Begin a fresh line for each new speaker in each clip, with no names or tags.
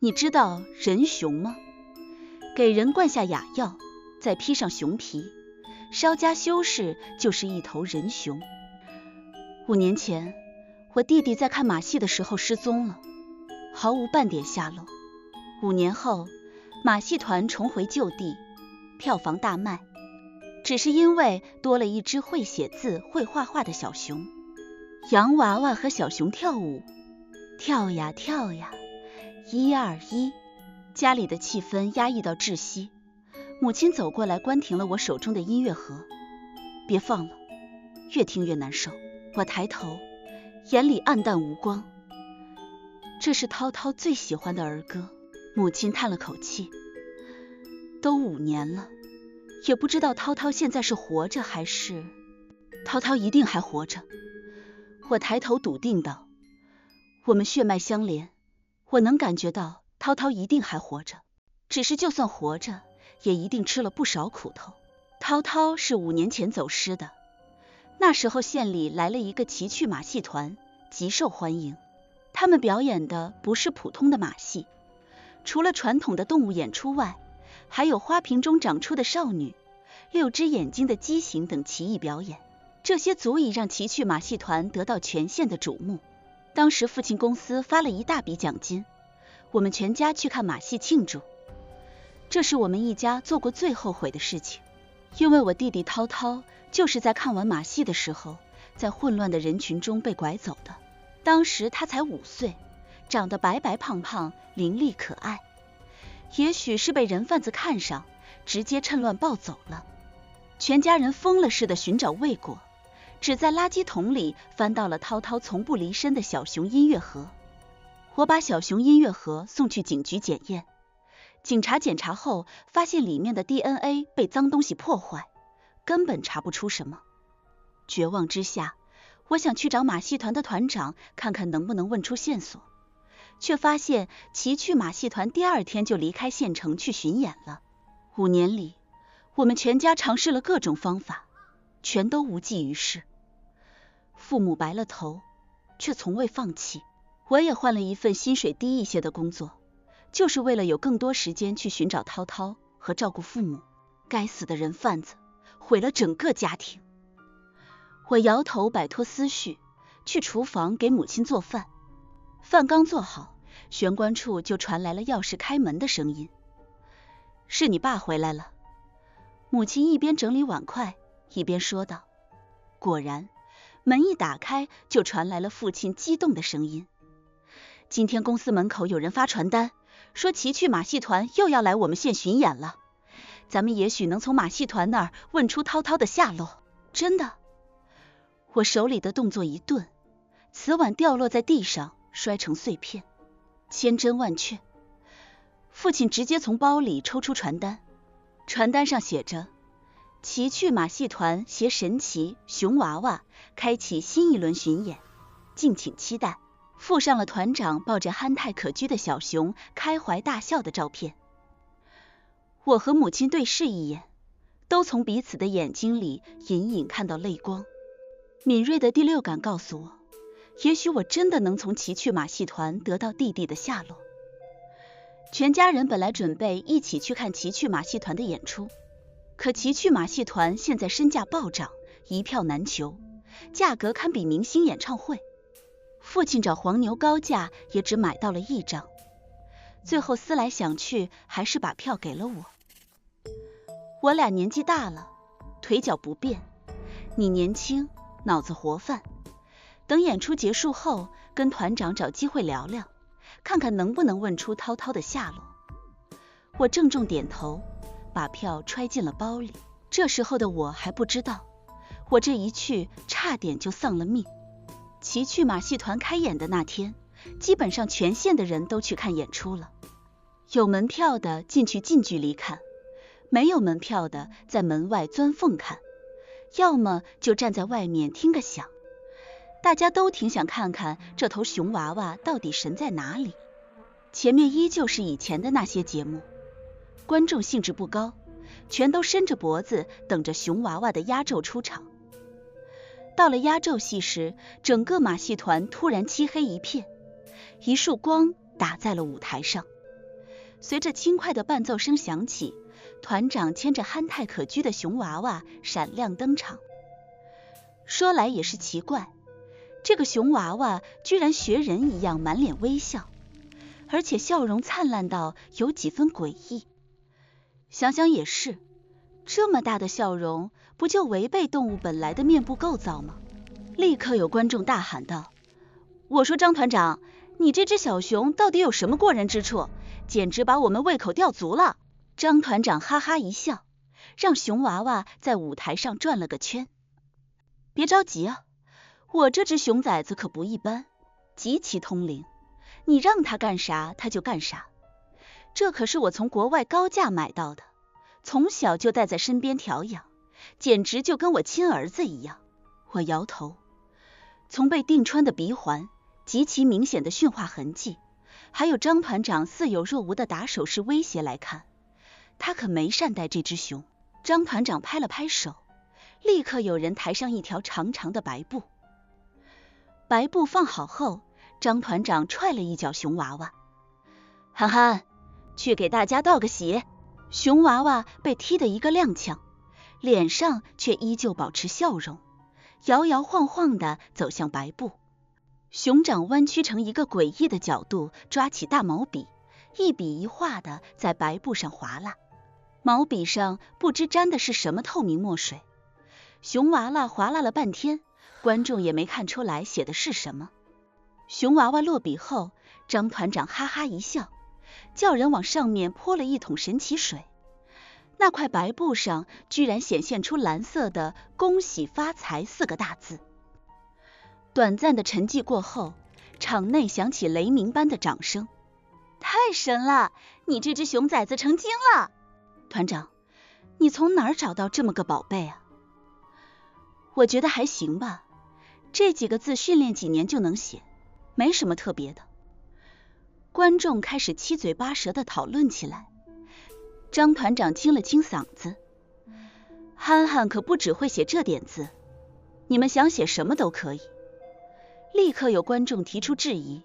你知道人熊吗？给人灌下哑药，再披上熊皮，稍加修饰就是一头人熊。5年前，我弟弟在看马戏的时候失踪了，毫无半点下落。5年后，马戏团重回旧地，票房大卖，只是因为多了一只会写字、会画画的小熊。洋娃娃和小熊跳舞，跳呀跳呀，1、2、1，家里的气氛压抑到窒息。母亲走过来关停了我手中的音乐盒，别放了，越听越难受。我抬头，眼里暗淡无光。这是涛涛最喜欢的儿歌。母亲叹了口气，都5年了，也不知道涛涛现在是活着还是……涛涛一定还活着。我抬头笃定道，我们血脉相连，我能感觉到涛涛一定还活着，只是就算活着，也一定吃了不少苦头。涛涛是5年前走失的，那时候县里来了一个奇趣马戏团，极受欢迎。他们表演的不是普通的马戏，除了传统的动物演出外，还有花瓶中长出的少女、6只眼睛的畸形等奇异表演，这些足以让奇趣马戏团得到全县的瞩目。当时父亲公司发了一大笔奖金，我们全家去看马戏庆祝。这是我们一家做过最后悔的事情，因为我弟弟涛涛就是在看完马戏的时候，在混乱的人群中被拐走的。当时他才5岁，长得白白胖胖，伶俐可爱。也许是被人贩子看上，直接趁乱抱走了。全家人疯了似的寻找未果，只在垃圾桶里翻到了涛涛从不离身的小熊音乐盒。我把小熊音乐盒送去警局检验，警察检查后发现里面的 DNA 被脏东西破坏，根本查不出什么。绝望之下，我想去找马戏团的团长看看能不能问出线索，却发现奇趣马戏团第2天就离开县城去巡演了。5年里，我们全家尝试了各种方法，全都无济于事。父母白了头，却从未放弃。我也换了一份薪水低一些的工作，就是为了有更多时间去寻找涛涛和照顾父母。该死的人贩子，毁了整个家庭。我摇头摆脱思绪，去厨房给母亲做饭。饭刚做好，玄关处就传来了钥匙开门的声音。是你爸回来了。母亲一边整理碗筷，一边说道。果然，门一打开，就传来了父亲激动的声音。今天公司门口有人发传单，说奇趣马戏团又要来我们县巡演了，咱们也许能从马戏团那儿问出涛涛的下落。真的？我手里的动作一顿，瓷碗掉落在地上，摔成碎片。千真万确。父亲直接从包里抽出传单，传单上写着：奇趣马戏团携神奇熊娃娃开启新一轮巡演，敬请期待。附上了团长抱着憨态可掬的小熊开怀大笑的照片。我和母亲对视一眼，都从彼此的眼睛里隐隐看到泪光。敏锐的第6感告诉我，也许我真的能从奇趣马戏团得到弟弟的下落。全家人本来准备一起去看奇趣马戏团的演出，可奇趣马戏团现在身价暴涨，一票难求，价格堪比明星演唱会。父亲找黄牛高价也只买到了1张，最后思来想去，还是把票给了我。我俩年纪大了，腿脚不便，你年轻，脑子活泛。等演出结束后，跟团长找机会聊聊，看看能不能问出涛涛的下落。我郑重点头，把票揣进了包里。这时候的我还不知道，我这一去差点就丧了命。奇趣马戏团开演的那天，基本上全县的人都去看演出了。有门票的进去近距离看，没有门票的在门外钻缝看，要么就站在外面听个响。大家都挺想看看这头熊娃娃到底神在哪里。前面依旧是以前的那些节目，观众兴致不高，全都伸着脖子等着熊娃娃的压轴出场。到了压轴戏时，整个马戏团突然漆黑一片，一束光打在了舞台上。随着轻快的伴奏声响起，团长牵着憨态可掬的熊娃娃闪亮登场。说来也是奇怪，这个熊娃娃居然学人一样满脸微笑，而且笑容灿烂到有几分诡异。想想也是，这么大的笑容，不就违背动物本来的面部构造吗？立刻有观众大喊道：“我说张团长，你这只小熊到底有什么过人之处？简直把我们胃口吊足了！”张团长哈哈一笑，让熊娃娃在舞台上转了个圈。别着急啊，我这只熊崽子可不一般，极其通灵，你让它干啥它就干啥。这可是我从国外高价买到的，从小就带在身边调养，简直就跟我亲儿子一样。我摇头，从被钉穿的鼻环、极其明显的驯化痕迹，还有张团长似有若无的打手势威胁来看，他可没善待这只熊。张团长拍了拍手，立刻有人抬上一条长长的白布。白布放好后，张团长踹了一脚熊娃娃：“憨憨，去给大家道个喜。”熊娃娃被踢得一个踉跄，脸上却依旧保持笑容，摇摇晃晃地走向白布。熊掌弯曲成一个诡异的角度，抓起大毛笔，一笔一画地在白布上划拉。毛笔上不知沾的是什么透明墨水，熊娃娃划拉了半天，观众也没看出来写的是什么。熊娃娃落笔后，张团长哈哈一笑，叫人往上面泼了一桶神奇水。那块白布上居然显现出蓝色的“恭喜发财”4个大字。短暂的沉寂过后，场内响起雷鸣般的掌声。太神了，你这只熊崽子成精了！团长，你从哪儿找到这么个宝贝啊？我觉得还行吧，这几个字训练几年就能写，没什么特别的。观众开始七嘴八舌地讨论起来。张团长清了清嗓子：“憨憨可不只会写这点字，你们想写什么都可以。”立刻有观众提出质疑，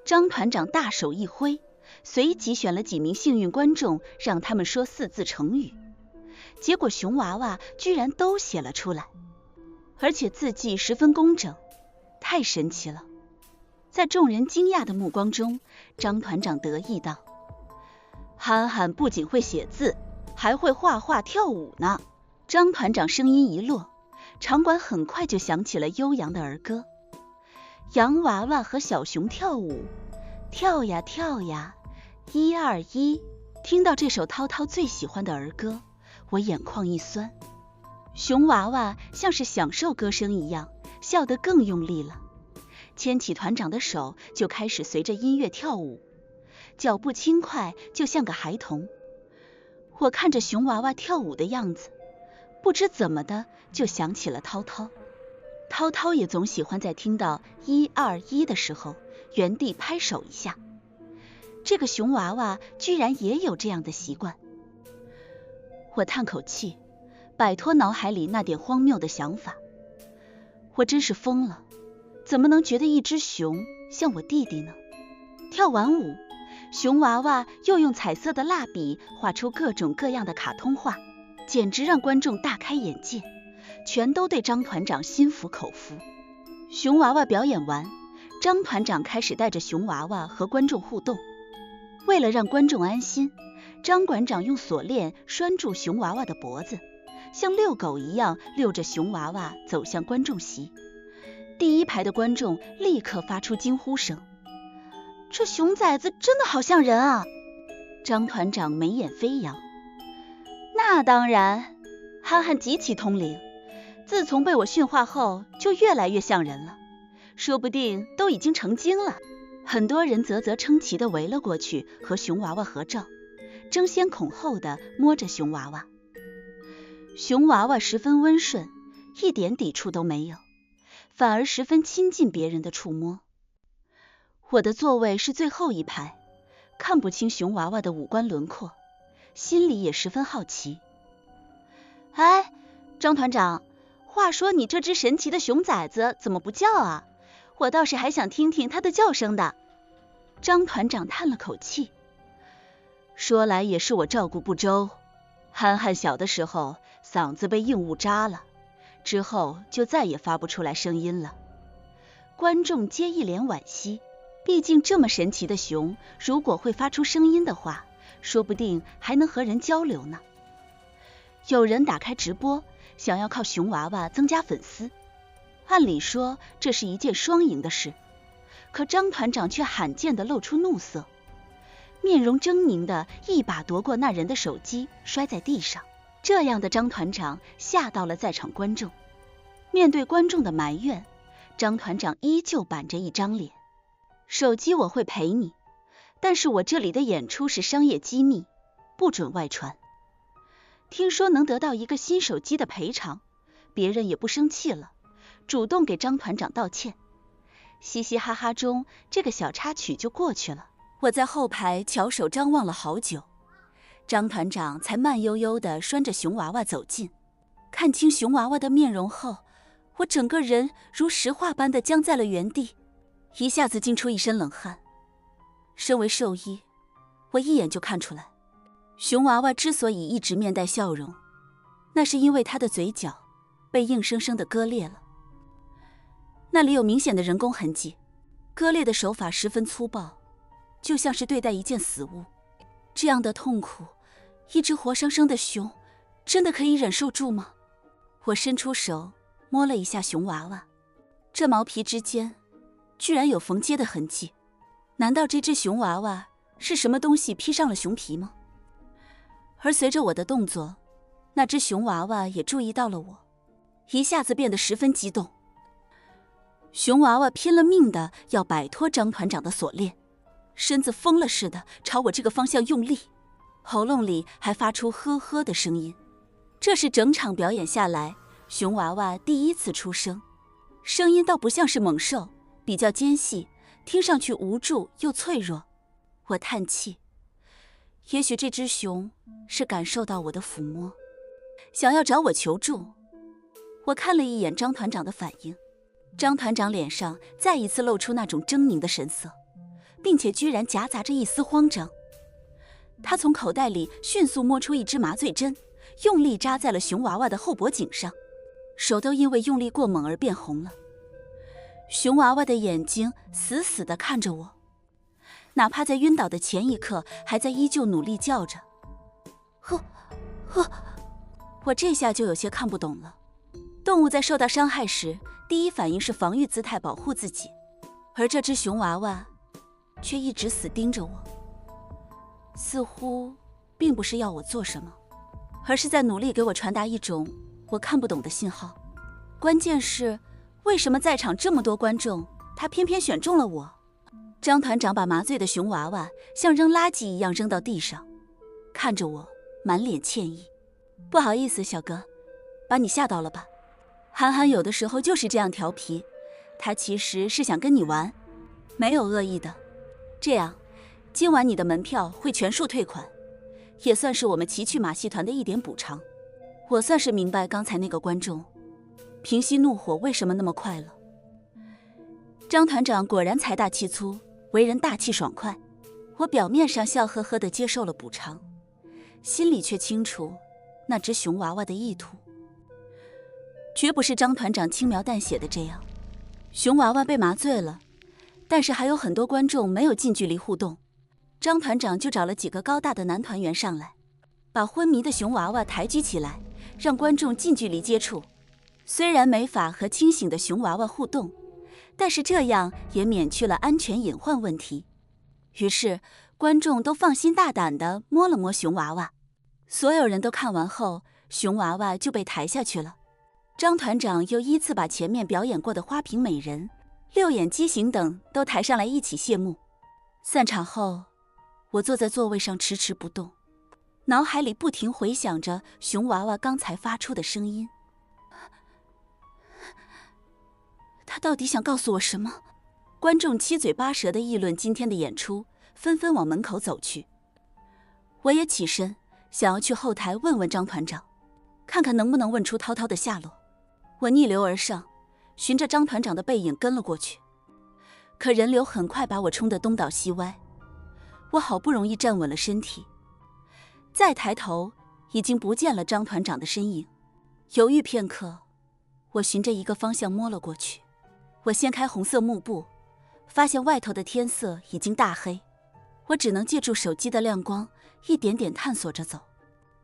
张团长大手一挥，随即选了几名幸运观众，让他们说4字成语。结果熊娃娃居然都写了出来，而且字迹十分工整，太神奇了。在众人惊讶的目光中，张团长得意道：“憨憨不仅会写字，还会画画跳舞呢。”张团长声音一落，场馆很快就响起了悠扬的儿歌。洋娃娃和小熊跳舞，跳呀跳呀，1 2 1。听到这首涛涛最喜欢的儿歌，我眼眶一酸。熊娃娃像是享受歌声一样，笑得更用力了，牵起团长的手就开始随着音乐跳舞，脚步轻快，就像个孩童。我看着熊娃娃跳舞的样子，不知怎么的就想起了涛涛。涛涛也总喜欢在听到1 2 1的时候原地拍手一下，这个熊娃娃居然也有这样的习惯。我叹口气，摆脱脑海里那点荒谬的想法。我真是疯了，怎么能觉得一只熊像我弟弟呢？跳完舞，熊娃娃又用彩色的蜡笔画出各种各样的卡通画，简直让观众大开眼界，全都对张团长心服口服。熊娃娃表演完，张团长开始带着熊娃娃和观众互动。为了让观众安心，张馆长用锁链拴住熊娃娃的脖子，像遛狗一样遛着熊娃娃走向观众席。第一排的观众立刻发出惊呼声：“这熊崽子真的好像人啊！”张团长眉眼飞扬：“那当然，憨憨极其通灵，自从被我驯化后就越来越像人了，说不定都已经成精了。”很多人啧啧称奇地围了过去，和熊娃娃合照，争先恐后地摸着熊娃娃。熊娃娃十分温顺，一点抵触都没有，反而十分亲近别人的触摸。我的座位是最后一排，看不清熊娃娃的五官轮廓，心里也十分好奇。哎，张团长，话说你这只神奇的熊崽子怎么不叫啊？我倒是还想听听它的叫声的。张团长叹了口气：“说来也是我照顾不周，憨憨小的时候嗓子被硬物扎了，之后就再也发不出来声音了。观众皆一脸惋惜，毕竟这么神奇的熊，如果会发出声音的话，说不定还能和人交流呢。有人打开直播，想要靠熊娃娃增加粉丝。按理说这是一件双赢的事，可张团长却罕见地露出怒色，面容狰狞地一把夺过那人的手机，摔在地上。这样的张团长吓到了在场观众。面对观众的埋怨，张团长依旧板着一张脸：手机我会赔你，但是我这里的演出是商业机密，不准外传。听说能得到一个新手机的赔偿，别人也不生气了，主动给张团长道歉。嘻嘻哈哈中，这个小插曲就过去了。我在后排翘首张望了好久，张团长才慢悠悠地拴着熊娃娃走近。看清熊娃娃的面容后，我整个人如石化般地僵在了原地，一下子惊出一身冷汗。身为兽医，我一眼就看出来，熊娃娃之所以一直面带笑容，那是因为它的嘴角被硬生生地割裂了。那里有明显的人工痕迹，割裂的手法十分粗暴，就像是对待一件死物。这样的痛苦，一只活生生的熊真的可以忍受住吗？我伸出手摸了一下熊娃娃，这毛皮之间居然有缝接的痕迹。难道这只熊娃娃是什么东西披上了熊皮吗？而随着我的动作，那只熊娃娃也注意到了我，一下子变得十分激动。熊娃娃拼了命的要摆脱张团长的锁链，身子疯了似的朝我这个方向用力，喉咙里还发出呵呵的声音。这是整场表演下来熊娃娃第一次出声，声音倒不像是猛兽，比较尖细，听上去无助又脆弱。我叹气，也许这只熊是感受到我的抚摸，想要找我求助。我看了一眼张团长的反应，张团长脸上再一次露出那种狰狞的神色，并且居然夹杂着一丝慌张。他从口袋里迅速摸出一支麻醉针，用力扎在了熊娃娃的后脖颈上，手都因为用力过猛而变红了。熊娃娃的眼睛死死地看着我，哪怕在晕倒的前一刻还在依旧努力叫着呵呵。我这下就有些看不懂了。动物在受到伤害时，第一反应是防御姿态保护自己，而这只熊娃娃却一直死盯着我，似乎并不是要我做什么，而是在努力给我传达一种我看不懂的信号。关键是为什么在场这么多观众，他偏偏选中了我？张团长把麻醉的熊娃娃像扔垃圾一样扔到地上，看着我满脸歉意。不好意思小哥，把你吓到了吧？憨憨有的时候就是这样调皮，他其实是想跟你玩，没有恶意的。这样，今晚你的门票会全数退款，也算是我们奇趣马戏团的一点补偿。我算是明白刚才那个观众平息怒火为什么那么快了。张团长果然财大气粗，为人大气爽快。我表面上笑呵呵地接受了补偿，心里却清楚那只熊娃娃的意图。绝不是张团长轻描淡写的这样。熊娃娃被麻醉了，但是还有很多观众没有近距离互动，张团长就找了几个高大的男团员上来，把昏迷的熊娃娃抬举起来，让观众近距离接触。虽然没法和清醒的熊娃娃互动，但是这样也免去了安全隐患问题。于是观众都放心大胆地摸了摸熊娃娃。所有人都看完后，熊娃娃就被抬下去了。张团长又依次把前面表演过的花瓶美人、六眼畸形等都抬上来一起谢幕。散场后，我坐在座位上迟迟不动，脑海里不停回想着熊娃娃刚才发出的声音。他到底想告诉我什么？观众七嘴八舌地议论今天的演出，纷纷往门口走去。我也起身，想要去后台问问张团长，看看能不能问出涛涛的下落。我逆流而上，循着张团长的背影跟了过去。可人流很快把我冲得东倒西歪。我好不容易站稳了身体，再抬头，已经不见了张团长的身影。犹豫片刻，我循着一个方向摸了过去。我掀开红色幕布，发现外头的天色已经大黑，我只能借助手机的亮光，一点点探索着走。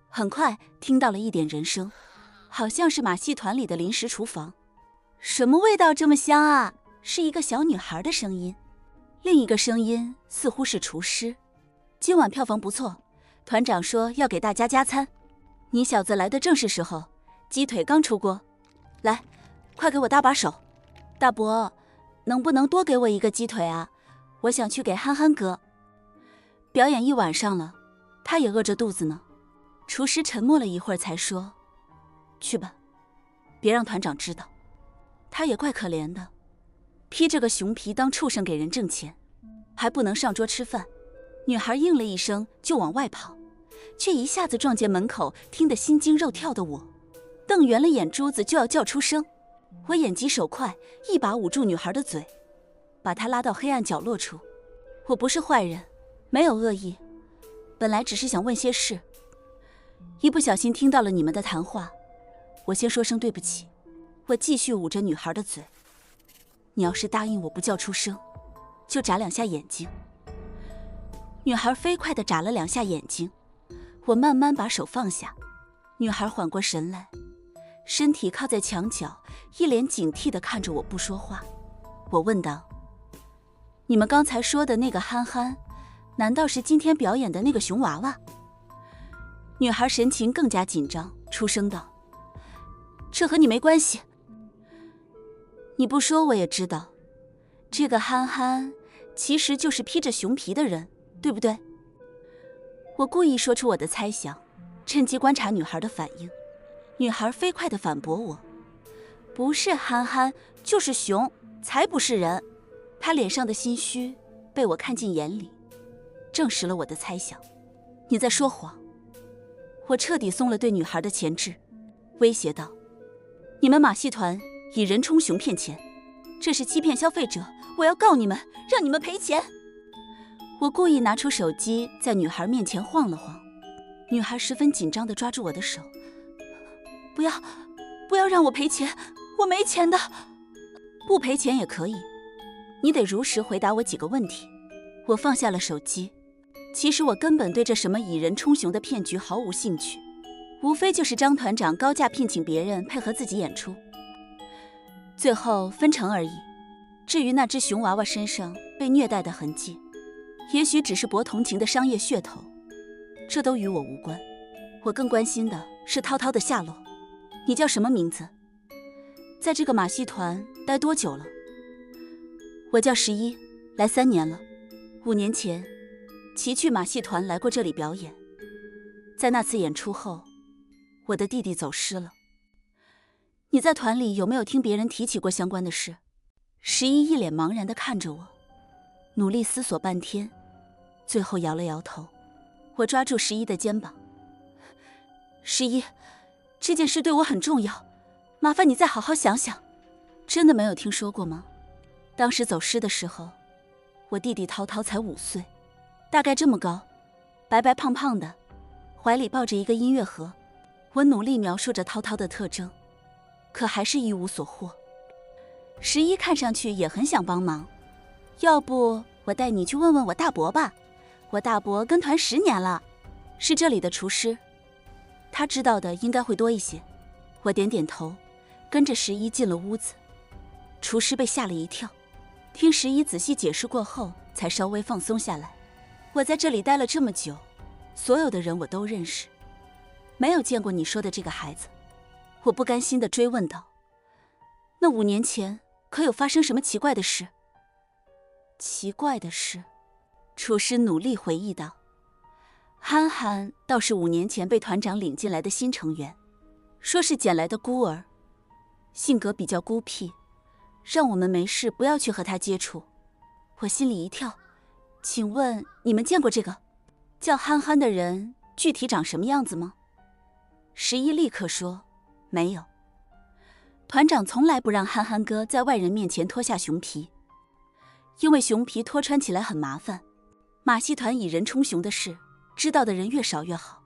很快听到了一点人声，好像是马戏团里的临时厨房。什么味道这么香啊？是一个小女孩的声音。另一个声音似乎是厨师。今晚票房不错，团长说要给大家加餐。你小子来的正是时候，鸡腿刚出锅。来，快给我搭把手。大伯，能不能多给我一个鸡腿啊？我想去给憨憨哥。表演一晚上了，他也饿着肚子呢。厨师沉默了一会儿才说，去吧，别让团长知道。他也怪可怜的，披着个熊皮当畜生给人挣钱，还不能上桌吃饭。女孩应了一声就往外跑，却一下子撞见门口听得心惊肉跳的我，瞪圆了眼珠子就要叫出声。我眼疾手快，一把捂住女孩的嘴，把她拉到黑暗角落处。我不是坏人，没有恶意，本来只是想问些事。一不小心听到了你们的谈话，我先说声对不起。我继续捂着女孩的嘴。你要是答应我不叫出声，就眨两下眼睛。女孩飞快地眨了两下眼睛，我慢慢把手放下。女孩缓过神来，身体靠在墙角，一脸警惕地看着我不说话。我问道，你们刚才说的那个憨憨，难道是今天表演的那个熊娃娃？女孩神情更加紧张，出声道，这和你没关系。你不说我也知道，这个憨憨其实就是披着熊皮的人，对不对？我故意说出我的猜想，趁机观察女孩的反应。女孩飞快地反驳我，不是憨憨就是熊，才不是人。她脸上的心虚被我看进眼里，证实了我的猜想。你在说谎。我彻底松了对女孩的钳制，威胁道，你们马戏团以人充熊骗钱，这是欺骗消费者，我要告你们，让你们赔钱。我故意拿出手机在女孩面前晃了晃，女孩十分紧张地抓住我的手，不要让我赔钱，我没钱的。不赔钱也可以，你得如实回答我几个问题。我放下了手机，其实我根本对这什么以人充熊的骗局毫无兴趣，无非就是张团长高价聘请别人配合自己演出，最后分成而已。至于那只熊娃娃身上被虐待的痕迹，也许只是博同情的商业噱头，这都与我无关。我更关心的是涛涛的下落。你叫什么名字？在这个马戏团待多久了？我叫11，来3年了。5年前奇趣马戏团来过这里表演，在那次演出后，我的弟弟走失了。你在团里有没有听别人提起过相关的事？11一脸茫然地看着我，努力思索半天，最后摇了摇头。我抓住11的肩膀，11，这件事对我很重要，麻烦你再好好想想。真的没有听说过吗？当时走失的时候，我弟弟涛涛才5岁，大概这么高，白白胖胖的，怀里抱着一个音乐盒。我努力描述着涛涛的特征，可还是一无所获。11看上去也很想帮忙，要不我带你去问问我大伯吧，我大伯跟团10年了，是这里的厨师，他知道的应该会多一些。我点点头，跟着11进了屋子。厨师被吓了一跳，听11仔细解释过后才稍微放松下来。我在这里待了这么久，所有的人我都认识，没有见过你说的这个孩子。我不甘心地追问道，那5年前可有发生什么奇怪的事？奇怪的事，厨师努力回忆道，憨憨倒是5年前被团长领进来的新成员，说是捡来的孤儿，性格比较孤僻，让我们没事不要去和他接触。我心里一跳，请问你们见过这个叫憨憨的人具体长什么样子吗？11立刻说没有，团长从来不让憨憨哥在外人面前脱下熊皮，因为熊皮脱穿起来很麻烦。马戏团以人充熊的事，知道的人越少越好。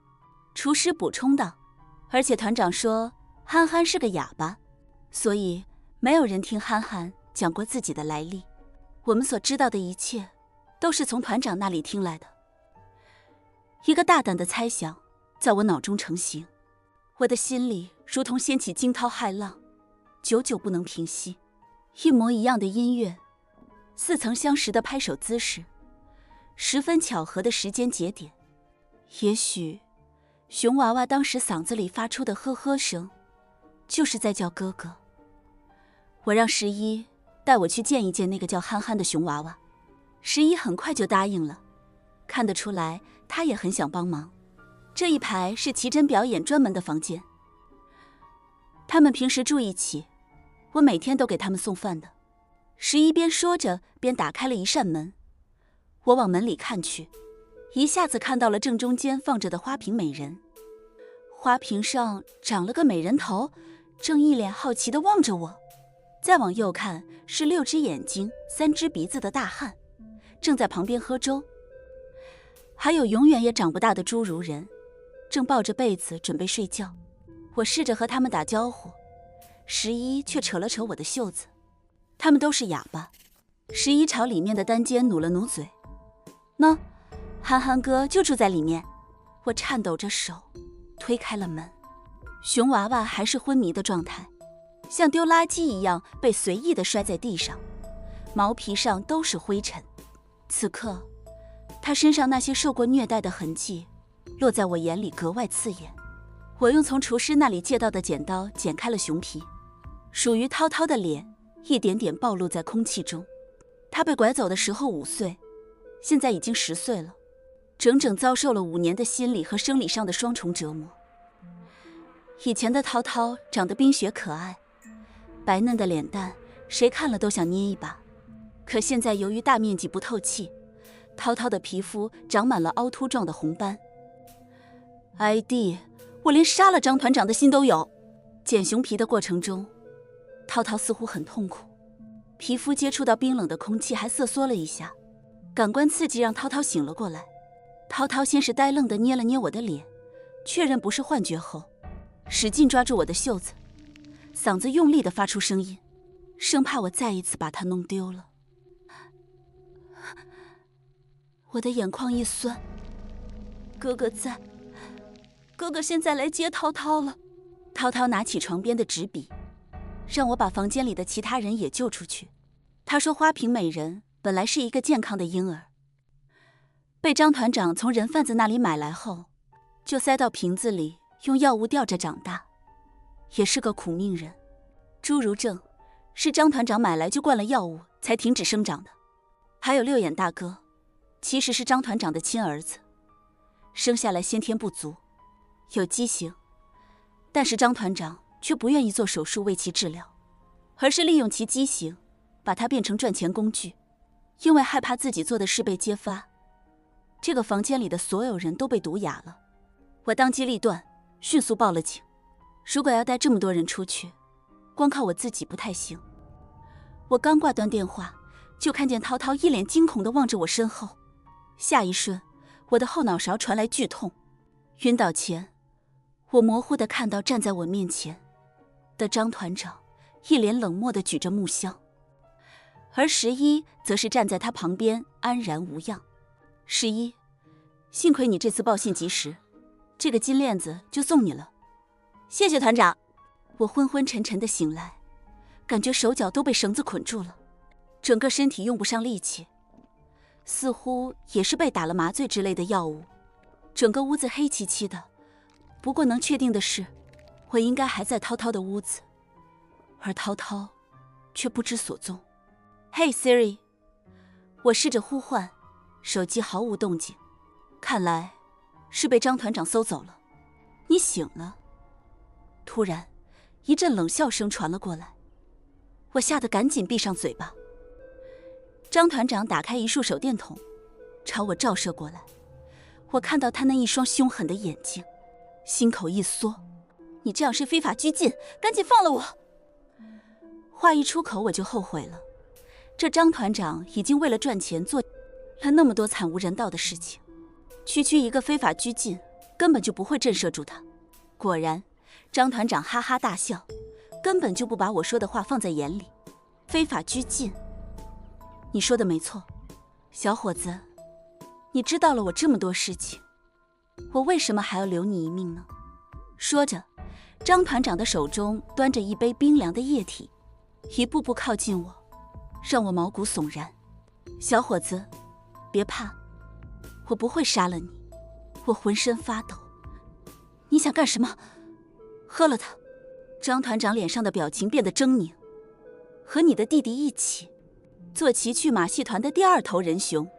厨师补充道。而且团长说憨憨是个哑巴，所以没有人听憨憨讲过自己的来历。我们所知道的一切都是从团长那里听来的。一个大胆的猜想在我脑中成型，我的心里如同掀起惊涛骇浪，久久不能平息。一模一样的音乐，似曾相识的拍手姿势，十分巧合的时间节点。也许熊娃娃当时嗓子里发出的呵呵声就是在叫哥哥。我让11带我去见一见那个叫憨憨的熊娃娃。11很快就答应了，看得出来他也很想帮忙。这一排是奇珍表演专门的房间，他们平时住一起，我每天都给他们送饭的。11边说着边打开了一扇门，我往门里看去，一下子看到了正中间放着的花瓶美人。花瓶上长了个美人头，正一脸好奇地望着我。再往右看，是6只眼睛3只鼻子的大汉，正在旁边喝粥。还有永远也长不大的侏儒人，正抱着被子准备睡觉。我试着和他们打招呼，11却扯了扯我的袖子。他们都是哑巴。11朝里面的单间努了努嘴。喏，憨憨哥就住在里面。我颤抖着手推开了门。熊娃娃还是昏迷的状态，像丢垃圾一样被随意地摔在地上，毛皮上都是灰尘。此刻他身上那些受过虐待的痕迹落在我眼里格外刺眼。我用从厨师那里借到的剪刀剪开了熊皮，属于涛涛的脸一点点暴露在空气中。他被拐走的时候5岁，现在已经10岁了，整整遭受了5年的心理和生理上的双重折磨。以前的涛涛长得冰雪可爱，白嫩的脸蛋谁看了都想捏一把，可现在由于大面积不透气，涛涛的皮肤长满了凹凸状的红斑。哎弟，我连杀了张团长的心都有。剪熊皮的过程中，涛涛似乎很痛苦，皮肤接触到冰冷的空气还瑟缩了一下，感官刺激让涛涛醒了过来。涛涛先是呆愣地捏了捏我的脸，确认不是幻觉后，使劲抓住我的袖子，嗓子用力地发出声音，生怕我再一次把它弄丢了。我的眼眶一酸，哥哥在，哥哥现在来接涛涛了。涛涛拿起床边的纸笔，让我把房间里的其他人也救出去。他说花瓶美人本来是一个健康的婴儿，被张团长从人贩子那里买来后，就塞到瓶子里用药物吊着长大，也是个苦命人。侏儒症是张团长买来就灌了药物才停止生长的。还有6眼大哥，其实是张团长的亲儿子，生下来先天不足，有畸形，但是张团长却不愿意做手术为其治疗，而是利用其畸形把它变成赚钱工具。因为害怕自己做的事被揭发，这个房间里的所有人都被毒哑了。我当机立断，迅速报了警。如果要带这么多人出去，光靠我自己不太行。我刚挂断电话，就看见涛涛一脸惊恐地望着我身后。下一瞬，我的后脑勺传来剧痛。晕倒前，我模糊地看到站在我面前的张团长一脸冷漠地举着木箱，而11则是站在他旁边安然无恙。11，幸亏你这次报信及时，这个金链子就送你了。谢谢团长。我昏昏沉沉地醒来，感觉手脚都被绳子捆住了，整个身体用不上力气，似乎也是被打了麻醉之类的药物。整个屋子黑漆漆的，不过能确定的是，我应该还在涛涛的屋子，而涛涛却不知所踪。Hey Siri， 我试着呼唤，手机毫无动静，看来是被张团长搜走了。你醒了。突然一阵冷笑声传了过来，我吓得赶紧闭上嘴巴。张团长打开一束手电筒，朝我照射过来。我看到他那一双凶狠的眼睛，心口一缩。你这样是非法拘禁，赶紧放了我！话一出口我就后悔了。这张团长已经为了赚钱做了那么多惨无人道的事情，区区一个非法拘禁，根本就不会震慑住他。果然，张团长哈哈大笑，根本就不把我说的话放在眼里。非法拘禁，你说的没错，小伙子，你知道了我这么多事情，我为什么还要留你一命呢？说着，张团长的手中端着一杯冰凉的液体，一步步靠近我，让我毛骨悚然。小伙子，别怕，我不会杀了你。我浑身发抖。你想干什么？喝了它。张团长脸上的表情变得狰狞。和你的弟弟一起做奇趣马戏团的第2头人熊。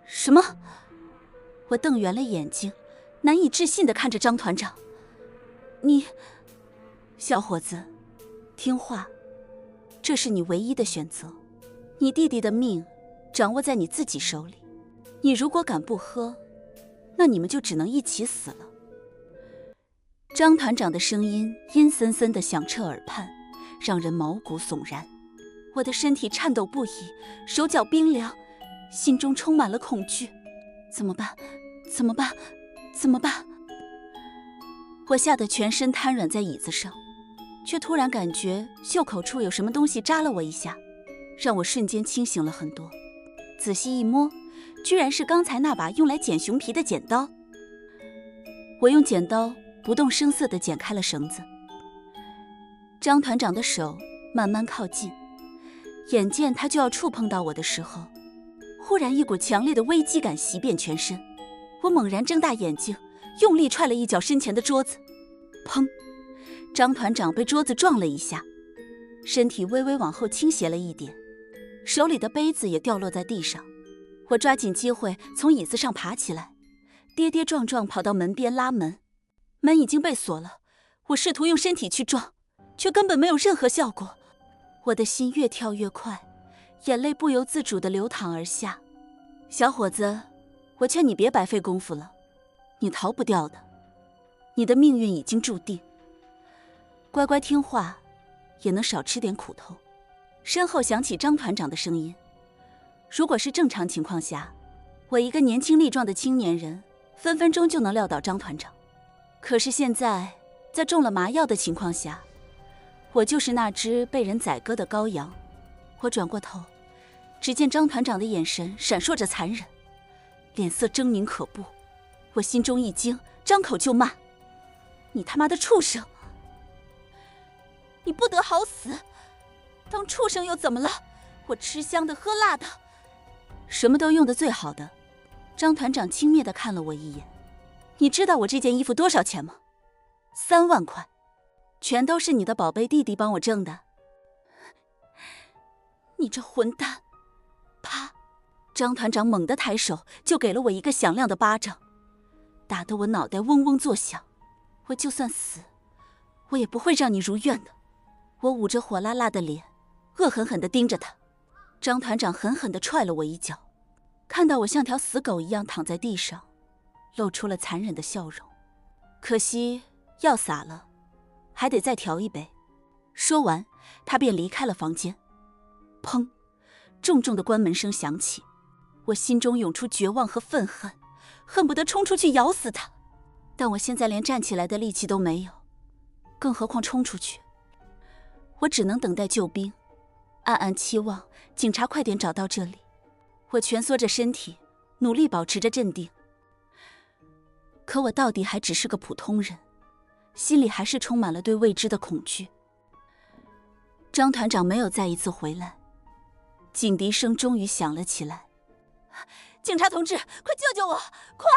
什么？我瞪圆了眼睛，难以置信地看着张团长。你，小伙子，听话，这是你唯一的选择。你弟弟的命掌握在你自己手里，你如果敢不喝，那你们就只能一起死了。张团长的声音阴森森地响彻耳畔，让人毛骨悚然。我的身体颤抖不已，手脚冰凉，心中充满了恐惧。怎么办？怎么办？怎么办？我吓得全身瘫软在椅子上，却突然感觉袖口处有什么东西扎了我一下，让我瞬间清醒了很多。仔细一摸，居然是刚才那把用来剪熊皮的剪刀。我用剪刀不动声色地剪开了绳子。张团长的手慢慢靠近，眼见他就要触碰到我的时候，忽然一股强烈的危机感袭遍全身。我猛然睁大眼睛，用力踹了一脚身前的桌子。砰！张团长被桌子撞了一下，身体微微往后倾斜了一点，手里的杯子也掉落在地上。我抓紧机会从椅子上爬起来，跌跌撞撞跑到门边拉门。门已经被锁了，我试图用身体去撞，却根本没有任何效果。我的心越跳越快，眼泪不由自主地流淌而下。小伙子，我劝你别白费功夫了，你逃不掉的，你的命运已经注定。乖乖听话，也能少吃点苦头。身后响起张团长的声音。如果是正常情况下，我一个年轻力壮的青年人，分分钟就能撂倒张团长。可是现在，在中了麻药的情况下，我就是那只被人宰割的羔羊。我转过头，只见张团长的眼神闪烁着残忍，脸色狰狞可怖。我心中一惊，张口就骂：你他妈的畜生！你不得好死！当畜生又怎么了？我吃香的喝辣的，什么都用得最好的。张团长轻蔑地看了我一眼。你知道我这件衣服多少钱吗？3万块，全都是你的宝贝弟弟帮我挣的。你这混蛋！啪！张团长猛地抬手就给了我一个响亮的巴掌，打得我脑袋嗡嗡作响。我就算死，我也不会让你如愿的。我捂着火辣辣的脸，恶狠狠地盯着他。张团长狠狠地踹了我一脚，看到我像条死狗一样躺在地上，露出了残忍的笑容。可惜药洒了，还得再调一杯。说完，他便离开了房间。砰！重重的关门声响起，我心中涌出绝望和愤恨，恨不得冲出去咬死他。但我现在连站起来的力气都没有，更何况冲出去。我只能等待救兵，暗暗期望警察快点找到这里。我蜷缩着身体，努力保持着镇定。可我到底还只是个普通人，心里还是充满了对未知的恐惧。张团长没有再一次回来，警笛声终于响了起来。警察同志，快救救我，快！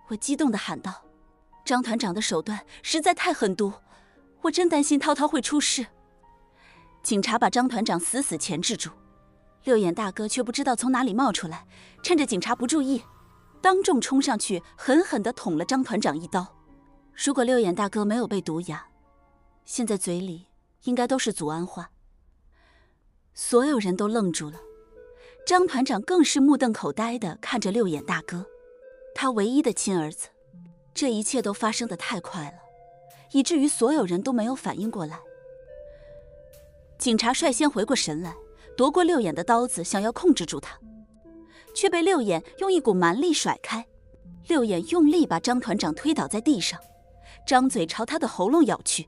我激动地喊道。张团长的手段实在太狠毒，我真担心涛涛会出事。警察把张团长死死钳制住，六眼大哥却不知道从哪里冒出来，趁着警察不注意，当众冲上去狠狠地捅了张团长一刀。如果六眼大哥没有被毒哑，现在嘴里应该都是祖安话。所有人都愣住了，张团长更是目瞪口呆地看着六眼大哥，他唯一的亲儿子。这一切都发生得太快了，以至于所有人都没有反应过来。警察率先回过神来，夺过六眼的刀子，想要控制住他，却被六眼用一股蛮力甩开。六眼用力把张团长推倒在地上，张嘴朝他的喉咙咬去。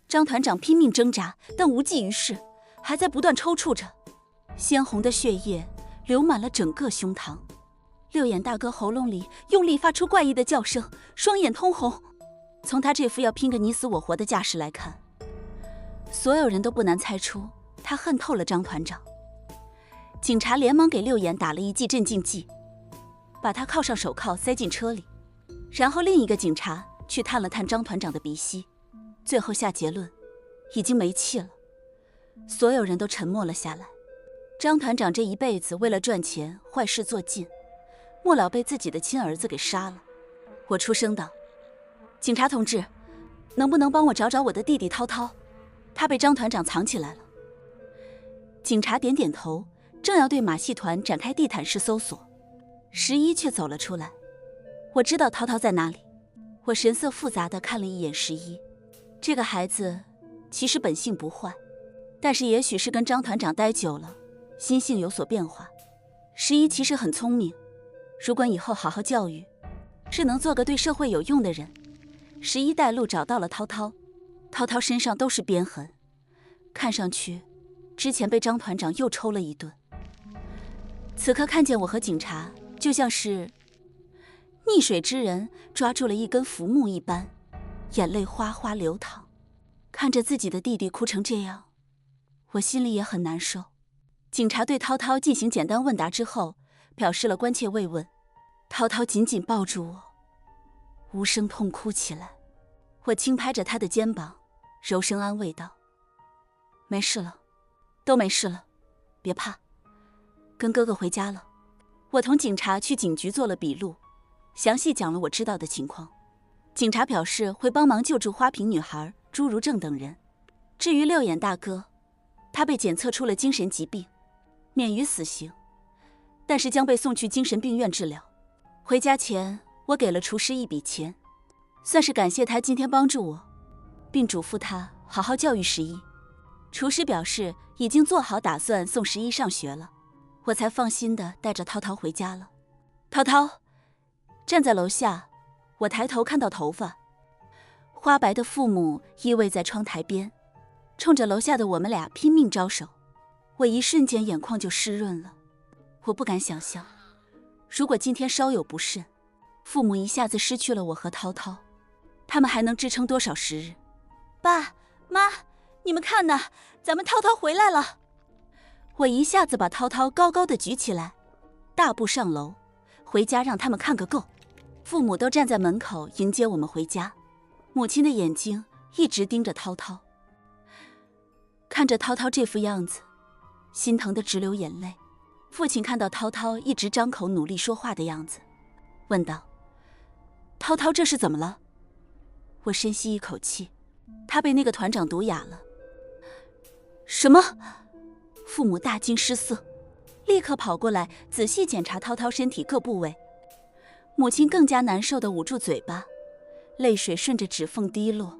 张团长拼命挣扎，但无济于事，还在不断抽搐着，鲜红的血液流满了整个胸膛。六眼大哥喉咙里用力发出怪异的叫声，双眼通红。从他这副要拼个你死我活的架势来看，所有人都不难猜出他恨透了张团长。警察连忙给六眼打了一剂镇静剂，把他铐上手铐塞进车里，然后另一个警察去探了探张团长的鼻息，最后下结论已经没气了。所有人都沉默了下来。张团长这一辈子为了赚钱坏事做尽，末了被自己的亲儿子给杀了。我出声道：警察同志，能不能帮我找找我的弟弟涛涛？他被张团长藏起来了。警察点点头，正要对马戏团展开地毯式搜索，11却走了出来。我知道涛涛在哪里。我神色复杂地看了一眼11，这个孩子其实本性不坏，但是也许是跟张团长待久了，心性有所变化。11其实很聪明，如果以后好好教育，是能做个对社会有用的人。11带路找到了涛涛，涛涛身上都是鞭痕，看上去之前被张团长又抽了一顿。此刻看见我和警察，就像是溺水之人抓住了一根浮木一般，眼泪哗哗流淌。看着自己的弟弟哭成这样，我心里也很难受。警察对涛涛进行简单问答之后，表示了关切慰问。涛涛紧紧抱住我，无声痛哭起来。我轻拍着他的肩膀，柔声安慰道：没事了，都没事了，别怕，跟哥哥回家了。我同警察去警局做了笔录，详细讲了我知道的情况。警察表示会帮忙救助花瓶女孩、朱如正等人。至于六眼大哥，他被检测出了精神疾病，免于死刑，但是将被送去精神病院治疗。回家前，我给了厨师一笔钱，算是感谢他今天帮助我，并嘱咐他好好教育11。厨师表示已经做好打算送11上学了，我才放心地带着涛涛回家了。涛涛站在楼下，我抬头看到头发花白的父母依偎在窗台边，冲着楼下的我们俩拼命招手。我一瞬间眼眶就湿润了。我不敢想象，如果今天稍有不慎，父母一下子失去了我和涛涛，他们还能支撑多少时日？爸妈，你们看呐，咱们涛涛回来了。我一下子把涛涛高高的举起来，大步上楼，回家让他们看个够。父母都站在门口迎接我们回家，母亲的眼睛一直盯着涛涛。看着涛涛这副样子，心疼得直流眼泪。父亲看到涛涛一直张口努力说话的样子，问道：涛涛这是怎么了？我深吸一口气，他被那个团长毒哑了。什么？父母大惊失色，立刻跑过来仔细检查涛涛身体各部位。母亲更加难受地捂住嘴巴，泪水顺着指缝滴落。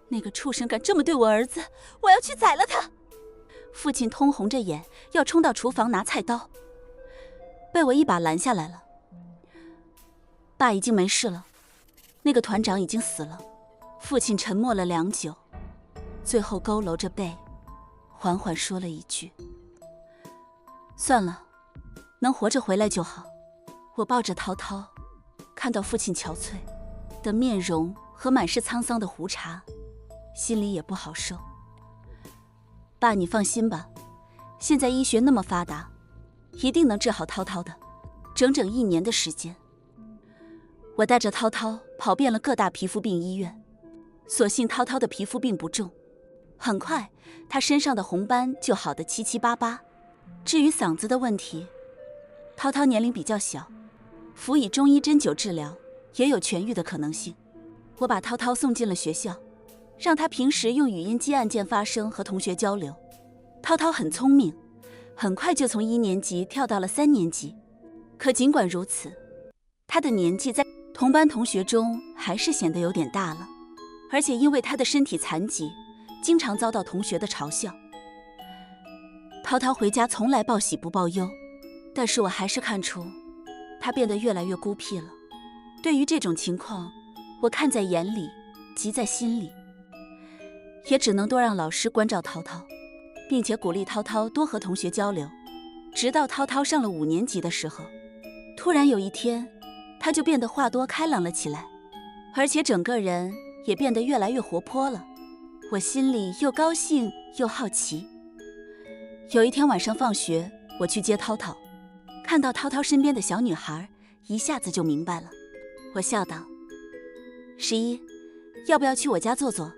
那个畜生敢这么对我儿子，我要去宰了他！父亲通红着眼要冲到厨房拿菜刀，被我一把拦下来了。爸已经没事了，那个团长已经死了。父亲沉默了良久，最后佝偻着背缓缓说了一句：算了，能活着回来就好。我抱着涛涛，看到父亲憔悴的面容和满是沧桑的胡茬，心里也不好受。爸，你放心吧，现在医学那么发达，一定能治好涛涛的。整整1年的时间，我带着涛涛跑遍了各大皮肤病医院，所幸涛涛的皮肤病不重，很快他身上的红斑就好得七七八八。至于嗓子的问题，涛涛年龄比较小，辅以中医针灸治疗也有痊愈的可能性。我把涛涛送进了学校，让他平时用语音机按键发声和同学交流。涛涛很聪明，很快就从1年级跳到了3年级。可尽管如此，他的年纪在同班同学中还是显得有点大了，而且因为他的身体残疾，经常遭到同学的嘲笑。涛涛回家从来报喜不报忧，但是我还是看出他变得越来越孤僻了。对于这种情况，我看在眼里，急在心里，也只能多让老师关照涛涛，并且鼓励涛涛多和同学交流。直到涛涛上了5年级的时候，突然有一天，他就变得话多开朗了起来，而且整个人也变得越来越活泼了。我心里又高兴又好奇。有一天晚上放学，我去接涛涛，看到涛涛身边的小女孩，一下子就明白了。我笑道：11，要不要去我家坐坐？